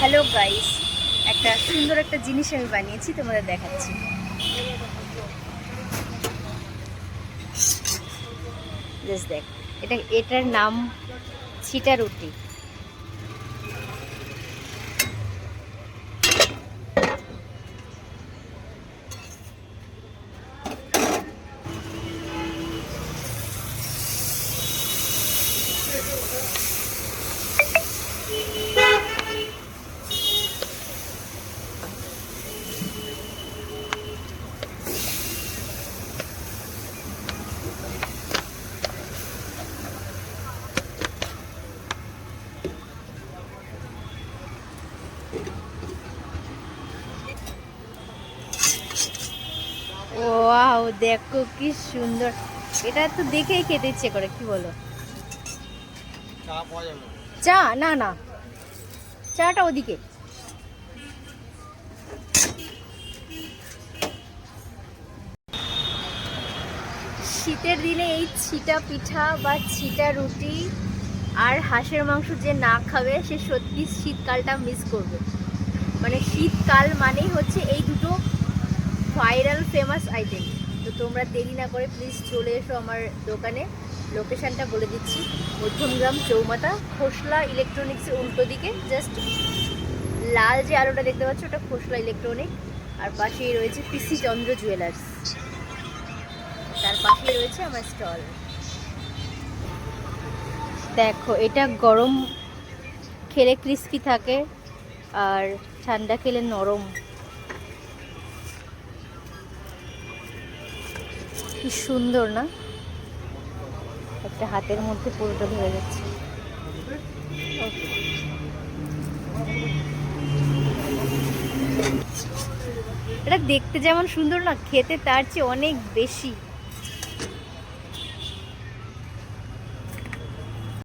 Hello guys, একটা সুন্দর একটা জিনিস আমি বানিয়েছি, তোমাদের দেখাচ্ছি। জাস্ট দেখ, এটার নাম ছিটা রুটি। ওয়াও, দেখো কি সুন্দর! এটা তো দেখেই খেতে ইচ্ছে করে, কি বলো? চা না না, চাটা ওদিকে। শীতের দিনে এই ছিটা পিঠা বা ছিটা রুটি আর হাঁসের মাংস যে না খাবে সে সত্যি শীতকালটা মিস করবে। মানে শীতকাল মানেই হচ্ছে এই দুটো ভাইরাল ফেমাস আইটেম। তো তোমরা দেরি না করে প্লিজ চলে এসো আমার দোকানে। লোকেশানটা বলে দিচ্ছি, মধ্যমগ্রাম চৌমাথা, খোসলা ইলেকট্রনিক্সের উল্টো দিকে। জাস্ট লাল যে আলোটা দেখতে পাচ্ছ ওটা খোসলা ইলেকট্রনিক, আর পাশেই রয়েছে পিসি চন্দ্র জুয়েলার্স, তার পাশেই রয়েছে আমার স্টল। দেখো, এটা গরম খেলে ক্রিস্পি থাকে আর ঠান্ডা খেলে নরম। কি সুন্দর না? একটা হাতের মধ্যে পুরোটা ধরে যাচ্ছে। এটা দেখতে যেমন সুন্দর না, খেতে তার চেয়ে অনেক বেশি।